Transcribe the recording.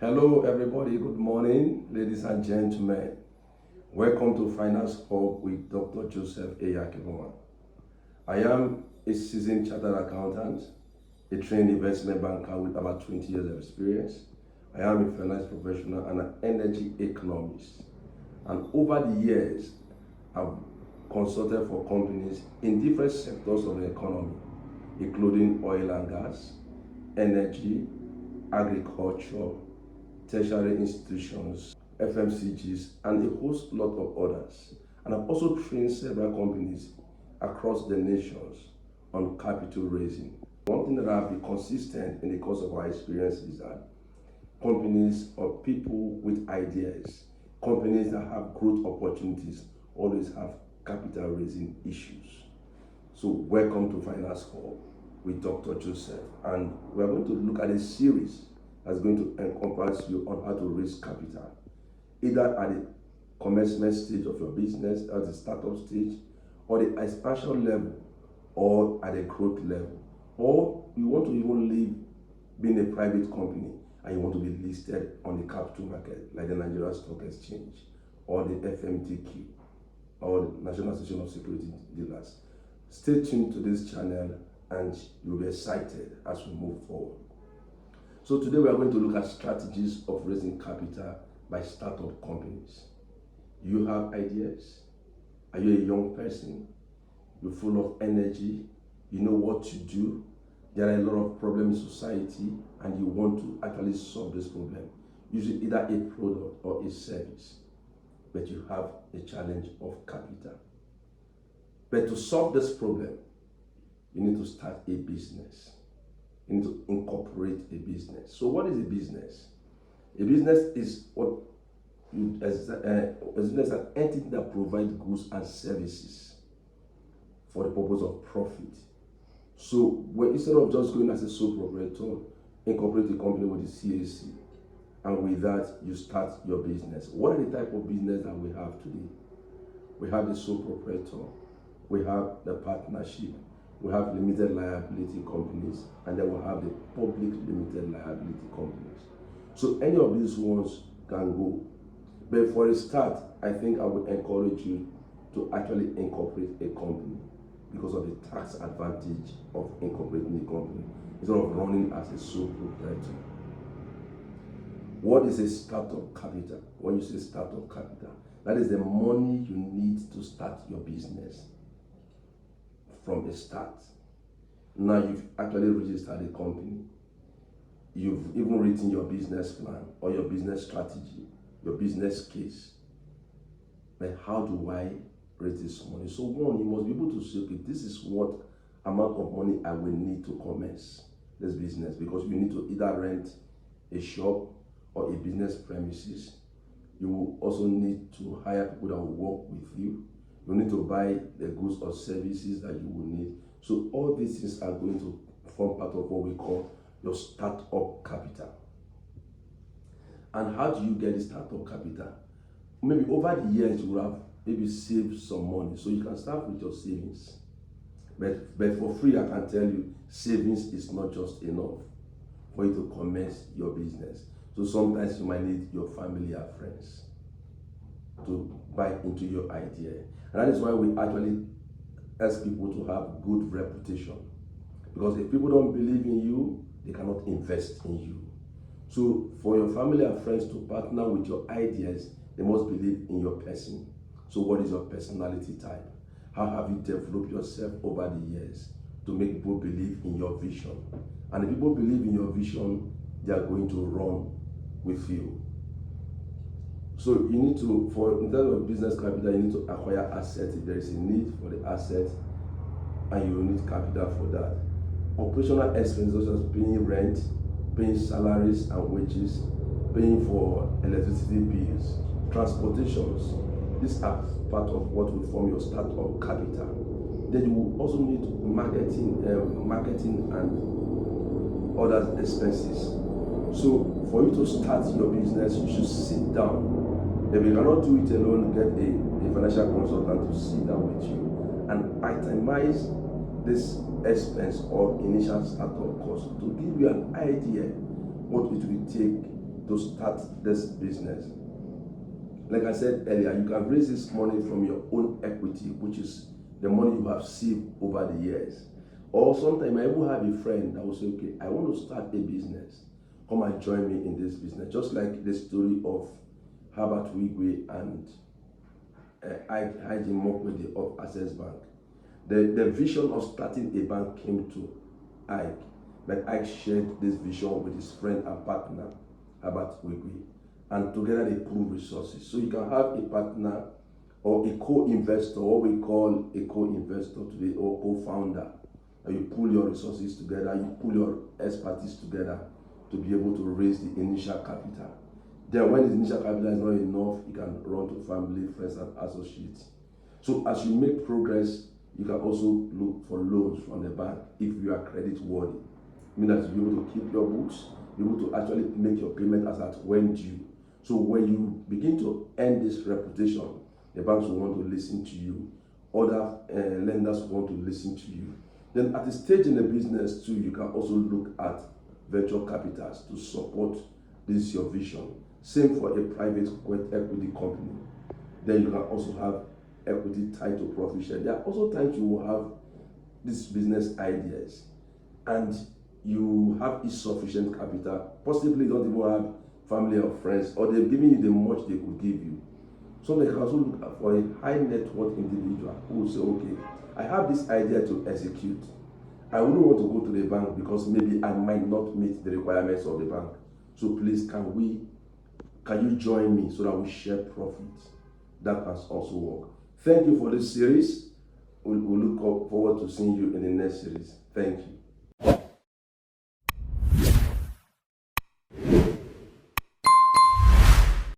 Hello, everybody. Good morning, ladies and gentlemen. Welcome to Finance Hub with Dr. Joseph Eyakiboma. I am a seasoned chartered accountant, a trained investment banker with about 20 years of experience. I am a finance professional and an energy economist. And over the years, I've consulted for companies in different sectors of the economy, including oil and gas, energy, agriculture, tertiary institutions, FMCGs, and a host lot of others. And I've also trained several companies across the nations on capital raising. One thing that I've been consistent in the course of our experience is that companies or people with ideas, companies that have growth opportunities, always have capital raising issues. So welcome to Finance Hub with Dr. Joseph, and we're going to look at a series that's going to encompass you on how to raise capital, either at the commencement stage of your business, at the startup stage, or the expansion level, or at the growth level. Or you want to even live being a private company and you want to be listed on the capital market, like the Nigerian Stock Exchange, or the FMTQ, or the National Association of Security Dealers. Stay tuned to this channel and you'll be excited as we move forward. So today we are going to look at strategies of raising capital by startup companies. You have ideas? Are you a young person? You're full of energy? You know what to do? There are a lot of problems in society and you want to actually solve this problem, using either a product or a service, but you have a challenge of capital. But to solve this problem, you need to start a business. You need to incorporate a business. So what is a business? A business is what as an entity that provides goods and services for the purpose of profit. So instead of just going as a sole proprietor, incorporate a company with the CAC, and with that you start your business. What are the type of business that we have today? We have the sole proprietor, we have the partnership, we have limited liability companies, and then we have the public limited liability companies. So any of these ones can go. But for a start, I think I would encourage you to actually incorporate a company because of the tax advantage of incorporating a company instead of running as a sole proprietor. What is a startup capital? When you say startup capital, that is the money you need to start your business from the start. Now you've actually registered a company. You've even written your business plan or your business strategy, your business case. But how do I raise this money? So one, you must be able to say, okay, this is what amount of money I will need to commence this business, because you need to either rent a shop or a business premises. You will also need to hire people that will work with you. You need to buy the goods or services that you will need. So all these things are going to form part of what we call your startup capital. And how do you get the startup capital? Maybe over the years you will have maybe saved some money. So you can start with your savings. But for free, I can tell you, savings is not just enough for you to commence your business. So sometimes you might need your family or friends to buy into your idea. And that is why we actually ask people to have good reputation. Because if people don't believe in you, they cannot invest in you. So for your family and friends to partner with your ideas, they must believe in your person. So what is your personality type? How have you developed yourself over the years to make people believe in your vision? And if people believe in your vision, they are going to run with you. So you need to, in terms of business capital, you need to acquire assets if there is a need for the asset, and you will need capital for that. Operational expenses such as paying rent, paying salaries and wages, paying for electricity bills, transportations. These are part of what will form your startup capital. Then you will also need marketing and other expenses. So for you to start your business, you should sit down. If you cannot do it alone, get a financial consultant to sit down with you and itemize this expense or initial startup cost to give you an idea what it will take to start this business. Like I said earlier, you can raise this money from your own equity, which is the money you have saved over the years. Or sometimes I will have a friend that will say, okay, I want to start a business. Come and join me in this business. Just like the story of Herbert Wigwe and Ige Mokwede of Access Bank. The vision of starting a bank came to Ike, but Ike shared this vision with his friend and partner, Herbert Wigwe, and together they pool resources. So you can have a partner or a co-investor, what we call a co-investor today, or co-founder. You pull your resources together, you pull your expertise together to be able to raise the initial capital. Then when the initial capital is not enough, you can run to family, friends, and associates. So as you make progress, you can also look for loans from the bank if you are credit worthy. Meaning that you'll be able to keep your books, be able to actually make your payment as at when due. So when you begin to earn this reputation, the banks will want to listen to you. Other lenders want to listen to you. Then at the stage in the business too, you can also look at venture capitals to support this your vision. Same for a private equity company. Then you can also have equity tied to profit share. There are also times you will have these business ideas and you have insufficient capital. Possibly you don't even have family or friends, or they've given you the much they could give you. So they can also look for a high net worth individual who will say, okay, I have this idea to execute. I wouldn't want to go to the bank because maybe I might not meet the requirements of the bank. So please, can you join me so that we share profits? That can also work. Thank you for this series. We'll look forward to seeing you in the next series. Thank you.